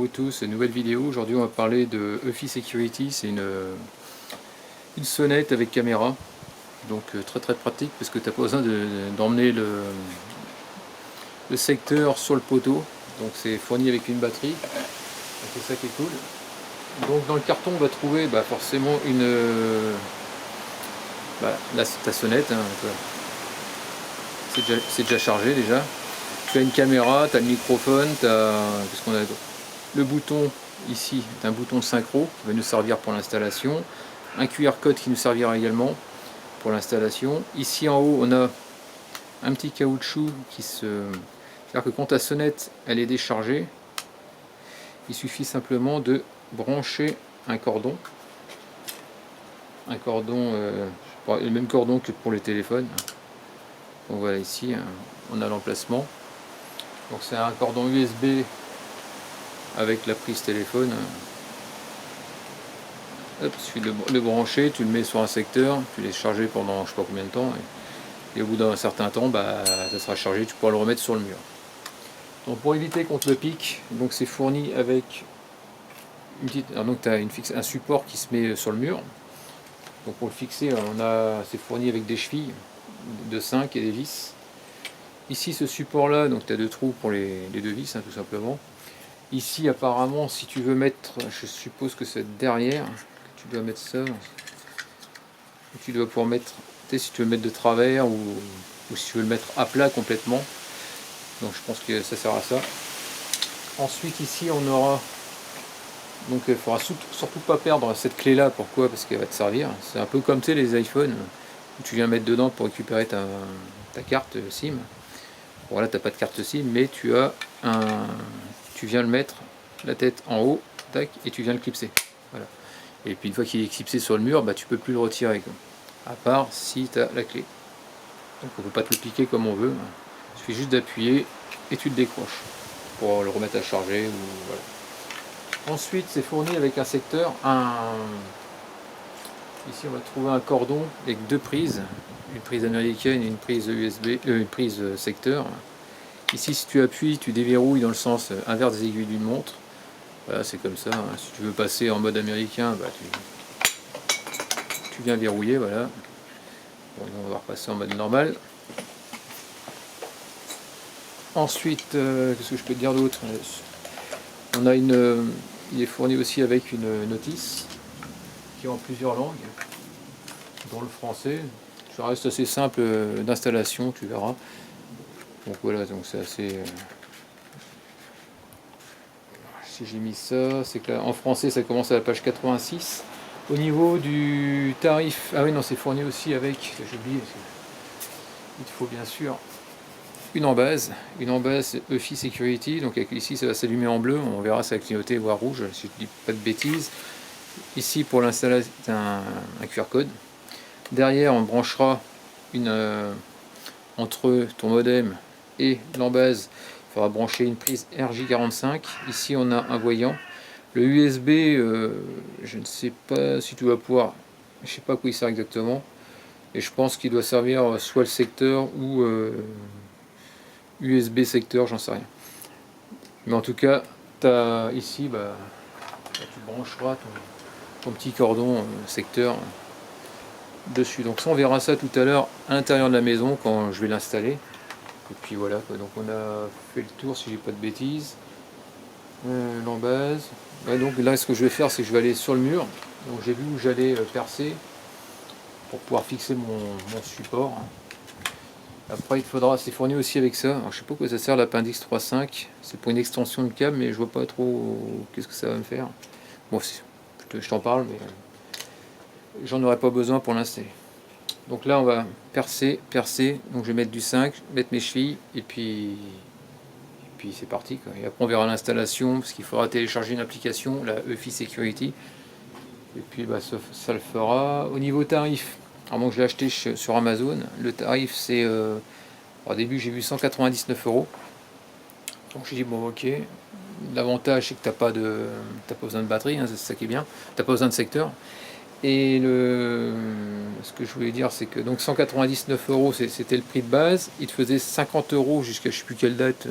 vous tous, nouvelle vidéo. Aujourd'hui on va parler de Eufy Security. C'est une sonnette avec caméra, donc très pratique parce que tu n'as pas besoin d'emmener le secteur sur le poteau. Donc c'est fourni avec une batterie, c'est ça qui est cool. Donc dans le carton on va trouver forcément ta sonnette, hein, c'est déjà chargé déjà. Tu as une caméra, tu as le microphone, tu as le bouton ici, c'est un bouton synchro qui va nous servir pour l'installation, un QR code qui nous servira également pour l'installation. Ici en haut on a un petit caoutchouc c'est-à-dire que quand ta sonnette elle est déchargée, il suffit simplement de brancher un cordon, le même cordon que pour les téléphones. Donc voilà, ici on a l'emplacement. Donc c'est un cordon USB avec la prise téléphone. Hop, il suffit de le brancher, tu le mets sur un secteur, tu laisses charger pendant je sais pas combien de temps, et au bout d'un certain temps, ça sera chargé, tu pourras le remettre sur le mur. Donc pour éviter qu'on te le pique, donc c'est fourni avec une petite. Alors donc tu as un support qui se met sur le mur. Donc pour le fixer, c'est fourni avec des chevilles de 5 et des vis. Ici ce support là, donc tu as deux trous pour les deux vis, hein, tout simplement. Ici apparemment si tu veux mettre, je suppose que c'est derrière que tu dois mettre ça. Tu dois pouvoir mettre, si tu veux le mettre de travers ou si tu veux le mettre à plat complètement. Donc je pense que ça sert à ça. Ensuite ici on aura, donc il faudra surtout pas perdre cette clé là. Pourquoi? Parce qu'elle va te servir. C'est un peu comme les iPhones où tu viens mettre dedans pour récupérer ta carte SIM. Bon là t'as pas de carte SIM, mais tu viens le mettre la tête en haut, tac, et tu viens le clipser. Voilà. Et puis une fois qu'il est clipsé sur le mur, tu peux plus le retirer, quoi. À part si tu as la clé. Donc on peut pas te le piquer comme on veut. Il suffit juste d'appuyer et tu le décroches pour le remettre à charger. Voilà. Ensuite c'est fourni avec un secteur. Ici on va trouver un cordon avec deux prises, une prise américaine et une prise USB, une prise secteur. Ici si tu appuies, tu déverrouilles dans le sens inverse des aiguilles d'une montre. Voilà, c'est comme ça, hein. Si tu veux passer en mode américain, tu viens verrouiller, voilà. Bon, on va repasser en mode normal. Ensuite, qu'est-ce que je peux te dire d'autre? Il est fourni aussi avec une notice qui est en plusieurs langues, dont le français. Ça reste assez simple d'installation, tu verras. Donc voilà, donc c'est assez. Si j'ai mis ça, c'est que là, en français ça commence à la page 86. Au niveau du tarif, ah oui non, c'est fourni aussi avec, j'ai oublié, il te faut bien sûr une embase Eufy Security. Donc ici ça va s'allumer en bleu, on verra ça va clignoter voire rouge si je dis pas de bêtises. Ici pour l'installation un QR code. Derrière on branchera entre ton modem et l'embase, il faudra brancher une prise RJ45. Ici on a un voyant. Le USB, je ne sais pas si tu vas pouvoir, je sais pas à quoi il sert exactement, et je pense qu'il doit servir soit le secteur ou USB secteur, j'en sais rien. Mais en tout cas, ici, tu brancheras ton petit cordon secteur dessus. Donc ça, on verra ça tout à l'heure à l'intérieur de la maison quand je vais l'installer. Et puis voilà, donc on a fait le tour si j'ai pas de bêtises. L'embase. Ouais, donc là ce que je vais faire c'est que je vais aller sur le mur. Donc j'ai vu où j'allais percer pour pouvoir fixer mon support. Après il faudra, c'est fourni aussi avec ça. Alors, je sais pas quoi ça sert l'Appendex 3.5. C'est pour une extension de câble mais je vois pas trop qu'est-ce que ça va me faire. Bon je t'en parle mais j'en aurais pas besoin pour l'installer. Donc là on va percer. Donc je vais mettre du 5, mettre mes chevilles et puis c'est parti, quoi. Et après on verra l'installation parce qu'il faudra télécharger une application, la Eufy Security, et puis ça le fera. Au niveau tarif, alors bon, je l'ai acheté sur Amazon, le tarif c'est au début j'ai vu 199 €. Donc j'ai dit bon ok, l'avantage c'est que t'as pas besoin de batterie, hein, c'est ça qui est bien, t'as pas besoin de secteur. Et ce que je voulais dire c'est que donc 199 € c'était le prix de base, il te faisait 50 € jusqu'à je sais plus quelle date.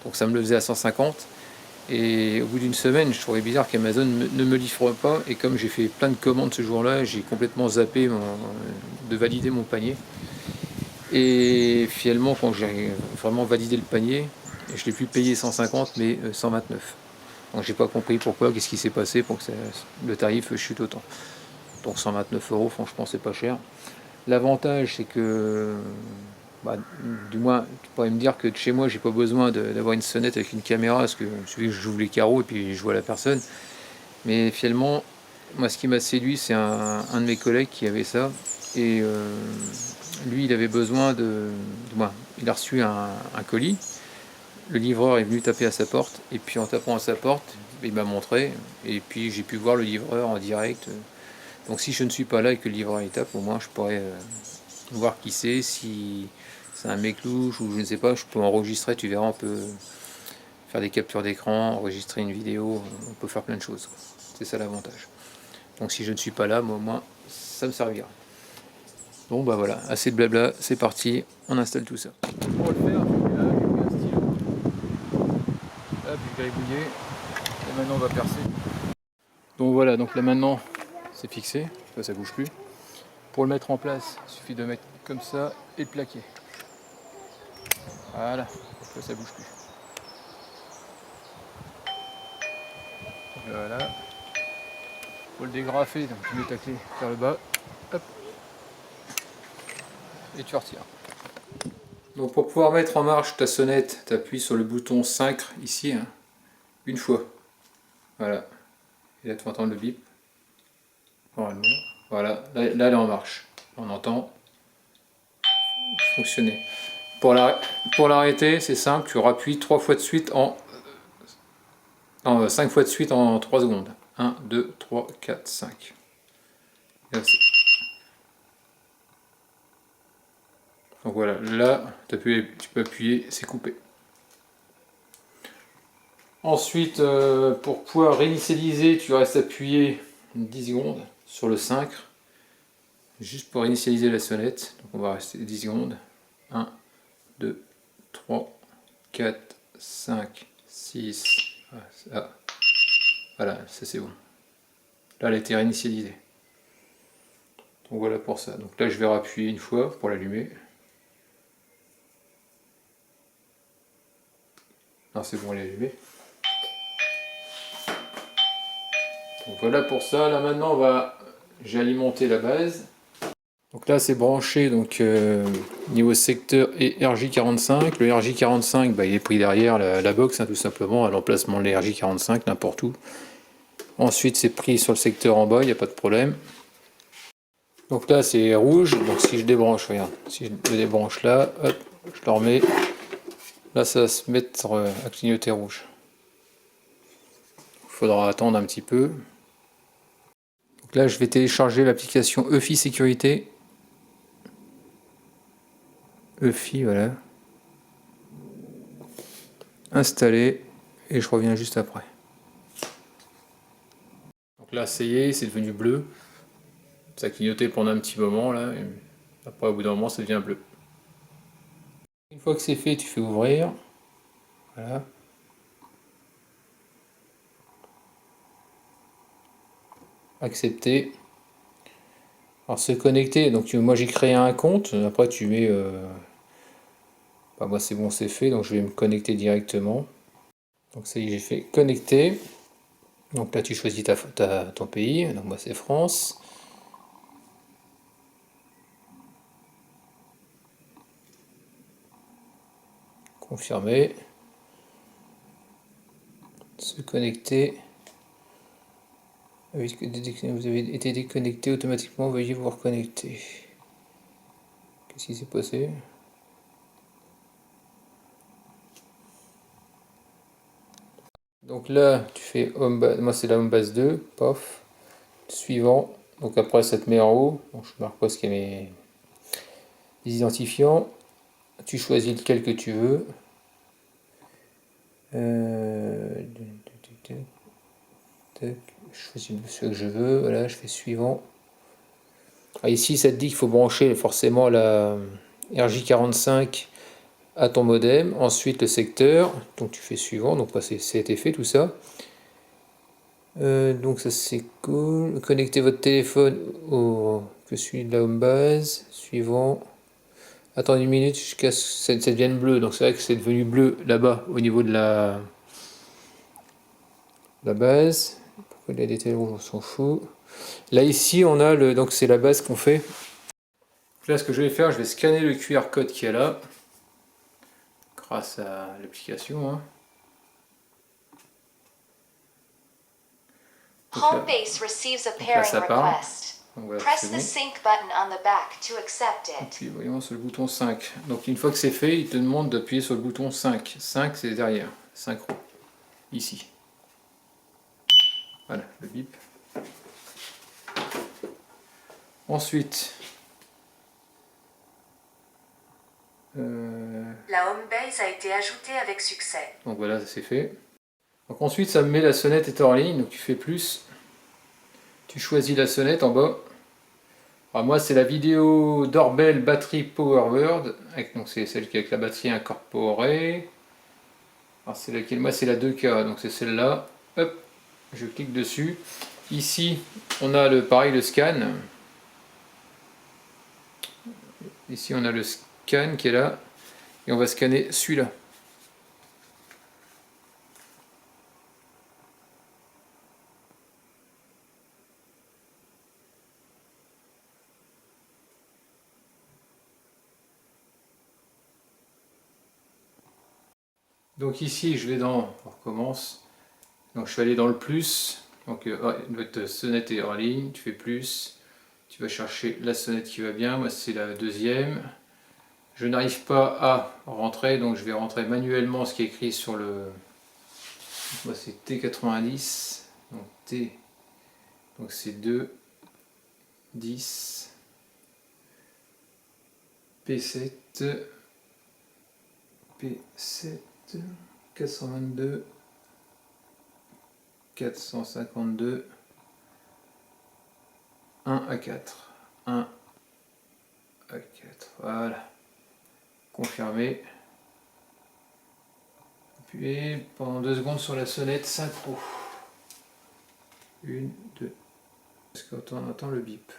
Donc ça me le faisait à 150. Et au bout d'une semaine, je trouvais bizarre qu'Amazon ne me livre pas. Et comme j'ai fait plein de commandes ce jour-là, j'ai complètement zappé de valider mon panier. Et finalement, quand j'ai vraiment validé le panier, je l'ai plus payé 150 mais 129. Donc j'ai pas compris pourquoi, qu'est-ce qui s'est passé pour que le tarif chute autant. Donc 129 euros, franchement, c'est pas cher. L'avantage, c'est que, bah, du moins, tu pourrais me dire que de chez moi, j'ai pas besoin d'avoir une sonnette avec une caméra, parce que il suffit que j'ouvre les carreaux et puis je vois la personne. Mais finalement, moi, ce qui m'a séduit, c'est un de mes collègues qui avait ça. Et lui, il avait besoin il a reçu un colis. Le livreur est venu taper à sa porte. Et puis en tapant à sa porte, il m'a montré. Et puis j'ai pu voir le livreur en direct. Donc si je ne suis pas là et que le livreur il tape, au moins je pourrais voir qui c'est. Si c'est un mec louche ou je ne sais pas, je peux enregistrer. Tu verras, on peut faire des captures d'écran, enregistrer une vidéo. On peut faire plein de choses. C'est ça l'avantage. Donc si je ne suis pas là, moi, au moins, ça me servira. Bon bah voilà, assez de blabla, c'est parti, on installe tout ça. Pour le faire, là j'ai pris un stylo, là puis gribouillé, et maintenant on va percer. Donc voilà, donc là maintenant c'est fixé, ça bouge plus. Pour le mettre en place, il suffit de mettre comme ça et de plaquer. Voilà, ça bouge plus. Voilà. Faut le dégrafer, donc tu mets ta clé vers le bas, hop, et tu retires. Donc pour pouvoir mettre en marche ta sonnette, tu appuies sur le bouton 5 ici, hein, une fois. Voilà. Et là tu vas entendre le bip. Voilà, là elle est en marche. On entend fonctionner. Pour l'arrêter, c'est simple, tu rappuies 3 fois de suite non, 5 fois de suite en 3 secondes. 1, 2, 3, 4, 5. Donc voilà, là tu peux appuyer, c'est coupé. Ensuite, pour pouvoir réinitialiser, tu restes appuyé 10 secondes sur le 5, juste pour initialiser la sonnette. Donc on va rester 10 secondes. 1, 2, 3, 4, 5, 6. Voilà, ça c'est bon. Là, elle a été réinitialisée. Donc voilà pour ça. Donc là, je vais rappuyer une fois pour l'allumer. Non, c'est bon, elle est allumée. Donc voilà pour ça. Là maintenant, j'ai alimenté la base. Donc là, c'est branché donc niveau secteur et RJ45. Le RJ45, bah, il est pris derrière la box, hein, tout simplement, à l'emplacement de l'RJ45, n'importe où. Ensuite, c'est pris sur le secteur en bas, il n'y a pas de problème. Donc là, c'est rouge. Donc si je débranche, regarde, si je le débranche là, hop, je le remets. Là, ça va se mettre à clignoter rouge. Il faudra attendre un petit peu. Donc là, je vais télécharger l'application EFI Sécurité. EFI, voilà. Installer. Et je reviens juste après. Donc là, ça y est, c'est devenu bleu. Ça a clignoté pendant un petit moment là. Et après, au bout d'un moment, ça devient bleu. Une fois que c'est fait, tu fais ouvrir. Voilà. Accepter. Alors se connecter, donc moi j'ai créé un compte, après tu mets... bah, moi c'est bon, c'est fait, donc je vais me connecter directement. Donc ça y est, j'ai fait connecter. Donc là tu choisis ton pays, donc moi c'est France. Confirmer. Se connecter. Vous avez été déconnecté automatiquement, veuillez vous reconnecter. Qu'est-ce qui s'est passé? Donc là, tu fais home base, moi c'est la home base 2, paf, suivant. Donc après ça te met en haut, donc je marque pas ce qu'il y a mes identifiants. Tu choisis lequel que tu veux. Je choisis celui que je veux, voilà, je fais suivant. Ah, ici ça te dit qu'il faut brancher forcément la RJ45 à ton modem. Ensuite le secteur, donc tu fais suivant, donc ça a été fait tout ça. Donc ça c'est cool. Connectez votre téléphone au que celui de la home base. Suivant. Attends une minute jusqu'à ce que ça devienne bleu. Donc c'est vrai que c'est devenu bleu là-bas au niveau de la base. Pourquoi il y a des télés rouges, on s'en fout. Là ici on a le. Donc c'est la base qu'on fait. Donc là ce que je vais faire, je vais scanner le QR code qui est là. Grâce à l'application. Hein. Homebase receives a pairing request. Voilà, press the sync button on the back to accept it. Et puis voyons sur le bouton 5. Donc une fois que c'est fait, il te demande d'appuyer sur le bouton 5. 5 c'est derrière, synchro. Ici. Voilà, le bip. Ensuite, la Homebase a été ajoutée avec succès. Donc voilà, ça c'est fait. Donc ensuite, ça me met la sonnette est en ligne, donc tu fais plus. Tu choisis la sonnette en bas. Alors moi, c'est la vidéo Doorbell Battery Power Word. Donc c'est celle qui est avec la batterie incorporée. Alors c'est laquelle? Moi, c'est la 2K, donc c'est celle-là. Hop, je clique dessus. Ici, on a pareil le scan. Ici, on a le scan qui est là. Et on va scanner celui-là. Donc ici, je vais dans, on recommence. Donc je suis allé dans le plus. Donc votre sonnette est en ligne, tu fais plus. Tu vas chercher la sonnette qui va bien. Moi, c'est la deuxième. Je n'arrive pas à rentrer, donc je vais rentrer manuellement ce qui est écrit sur le. Moi, c'est T90. Donc T. Donc c'est 2, 10, P7, P7, 422, 452, 1 à 4. 1 à 4. Voilà. Confirmer. Appuyez pendant 2 secondes sur la sonnette synchro. 1, 2. Parce qu'on entend le bip.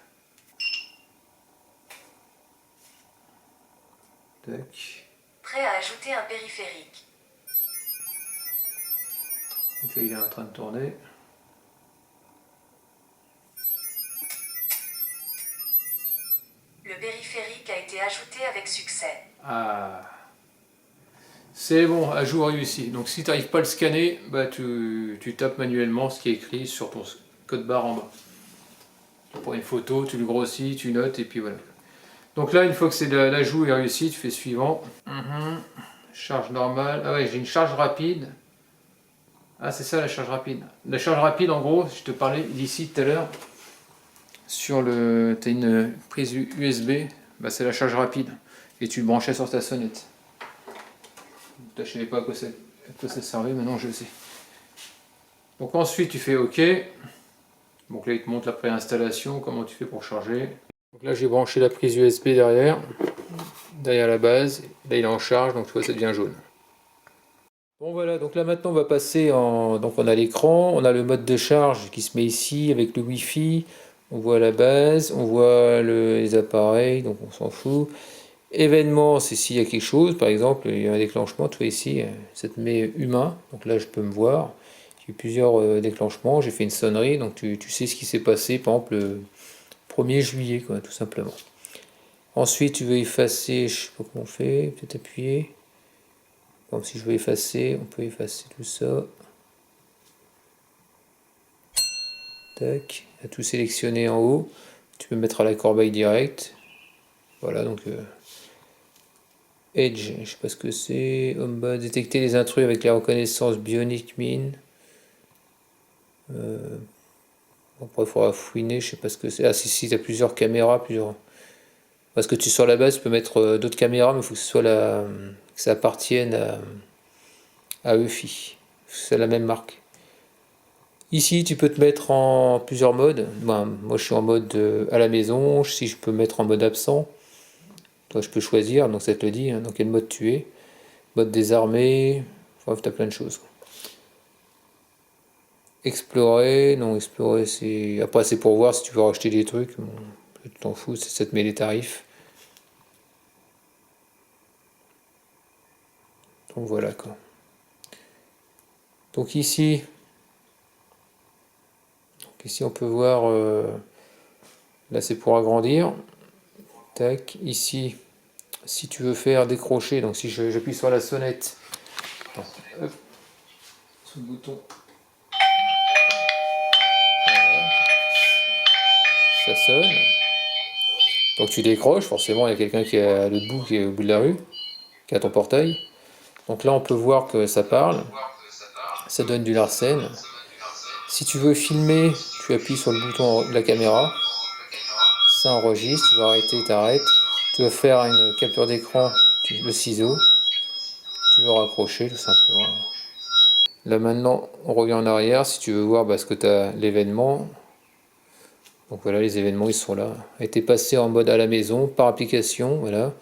Tac. Prêt à ajouter un périphérique. Donc là, il est en train de tourner. Le périphérique a été ajouté avec succès. Ah. C'est bon, ajout réussi. Donc si tu n'arrives pas à le scanner, bah, tu tapes manuellement ce qui est écrit sur ton code barre en bas. Tu prends une photo, tu le grossis, tu notes et puis voilà. Donc là, une fois que l'ajout est réussi, tu fais suivant. Charge normale. Ah ouais, j'ai une charge rapide. Ah, c'est ça la charge rapide. La charge rapide, en gros, je te parlais d'ici tout à l'heure. Sur le. Tu as une prise USB, bah, c'est la charge rapide. Et tu le branchais sur ta sonnette. Je ne savais pas à quoi ça servait, maintenant je sais. Donc ensuite, tu fais OK. Donc là, il te montre la préinstallation, comment tu fais pour charger. Donc là, j'ai branché la prise USB derrière la base. Là, il est en charge, donc tu vois, ça devient jaune. Bon voilà, donc là maintenant on va passer en. Donc on a l'écran, on a le mode de charge qui se met ici avec le Wi-Fi. On voit la base, on voit les appareils, donc on s'en fout. Événement, c'est s'il y a quelque chose, par exemple, il y a un déclenchement, tu vois ici, ça te met humain, donc là je peux me voir. J'ai eu plusieurs déclenchements, j'ai fait une sonnerie, donc tu sais ce qui s'est passé, par exemple, le 1er juillet, quoi, tout simplement. Ensuite, tu veux effacer, je sais pas comment on fait, peut-être appuyer. Comme si je veux effacer, on peut effacer tout ça. Tac, à tout sélectionner en haut. Tu peux mettre à la corbeille direct. Voilà, donc Edge, je sais pas ce que c'est. On va détecter les intrus avec la reconnaissance bionique mine. Après, il faudra fouiner, je sais pas ce que c'est. Ah, si, tu as plusieurs caméras, Parce que sur la base, tu peux mettre d'autres caméras, mais il faut que ce soit que ça appartienne à EFI. C'est la même marque. Ici, tu peux te mettre en plusieurs modes. Moi, je suis en mode à la maison. Si je peux mettre en mode absent, toi, je peux choisir. Donc, ça te le dit, hein, dans quel mode tu es. Mode désarmé, bref, t'as plein de choses. Explorer, non, explorer c'est. Après, c'est pour voir si tu veux racheter des trucs. Bon, tu t'en fous, ça te met les tarifs. Donc voilà quoi. Donc ici on peut voir. Là, c'est pour agrandir. Tac, ici, si tu veux faire décrocher, donc si j'appuie sur la sonnette, attends, hop, sur le bouton. Voilà. Ça sonne. Donc tu décroches, forcément il y a quelqu'un qui est à l'autre bout, qui est au bout de la rue, qui a ton portail. Donc là on peut voir que ça parle, ça donne du Larsen. Si tu veux filmer, tu appuies sur le bouton de la caméra, ça enregistre, tu vas arrêter, t'arrêtes. Tu veux faire une capture d'écran, le ciseau, tu veux raccrocher tout simplement. Là maintenant on revient en arrière, si tu veux voir ce que tu as l'événement. Donc voilà, les événements ils sont là. A été passé en mode à la maison par application, voilà.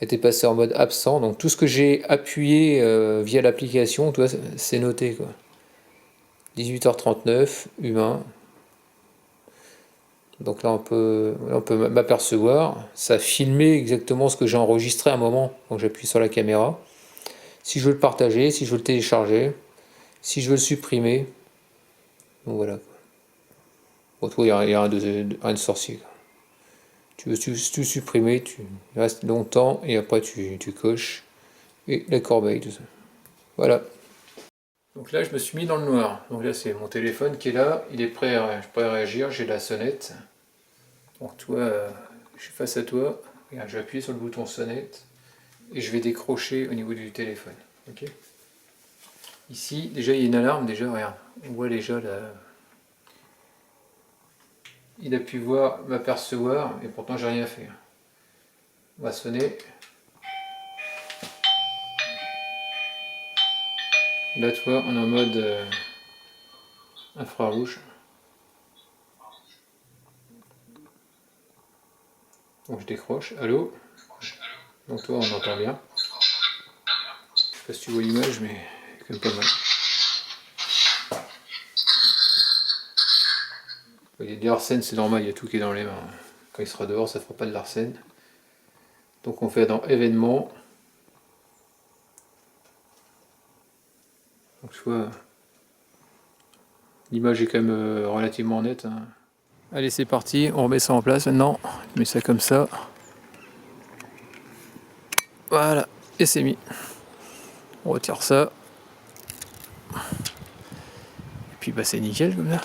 A été passé en mode absent. Donc tout ce que j'ai appuyé via l'application, tu vois, c'est noté quoi. 18h39, humain. Donc là on peut m'apercevoir. Ça a filmé exactement ce que j'ai enregistré à un moment. Donc j'appuie sur la caméra. Si je veux le partager, si je veux le télécharger, si je veux le supprimer. Donc voilà. Bon, toi, il y a rien de sorcier. Tu veux tout supprimer, tu restes longtemps et après tu coches. Et la corbeille, tout ça. Voilà. Donc là, je me suis mis dans le noir. Donc là, c'est mon téléphone qui est là. Il est prêt à réagir. J'ai la sonnette. Donc toi, je suis face à toi. Regarde, je vais appuyer sur le bouton sonnette. Et je vais décrocher au niveau du téléphone. Ok. Ici, déjà, il y a une alarme. Déjà, regarde. On voit déjà la... Il a pu m'apercevoir, et pourtant j'ai rien fait. On va sonner. Là, tu vois, on est en mode infrarouge. Donc je décroche. Allô? Donc toi, on entend bien. Je sais pas si tu vois l'image, mais c'est quand même pas mal. Il y a du Larsen, c'est normal, il y a tout qui est dans les mains. Quand il sera dehors, ça ne fera pas de Larsen. Donc on fait dans événements. Donc tu vois, l'image est quand même relativement nette. Hein. Allez, c'est parti, on remet ça en place maintenant. Je mets ça comme ça. Voilà, et c'est mis. On retire ça. Et puis c'est nickel comme ça.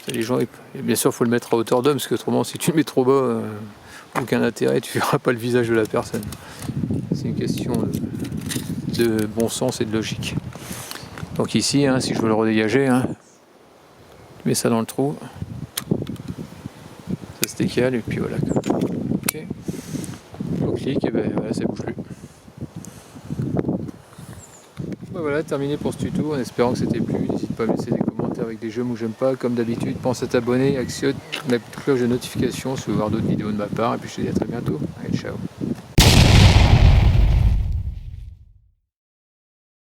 Les gens, et bien sûr, il faut le mettre à hauteur d'homme, parce que autrement, si tu le mets trop bas, aucun intérêt, tu verras pas le visage de la personne. C'est une question de bon sens et de logique. Donc ici, si je veux le redégager, je mets ça dans le trou, ça se décale, et puis voilà. Okay. On clique, et voilà, ça bouge plus. Voilà, terminé pour ce tuto, en espérant que c'était plu. N'hésite pas à me laisser des commentaires avec des j'aime ou j'aime pas. Comme d'habitude, pense à t'abonner, actionne la cloche de notification si tu veux voir d'autres vidéos de ma part. Et puis je te dis à très bientôt. Allez, ciao.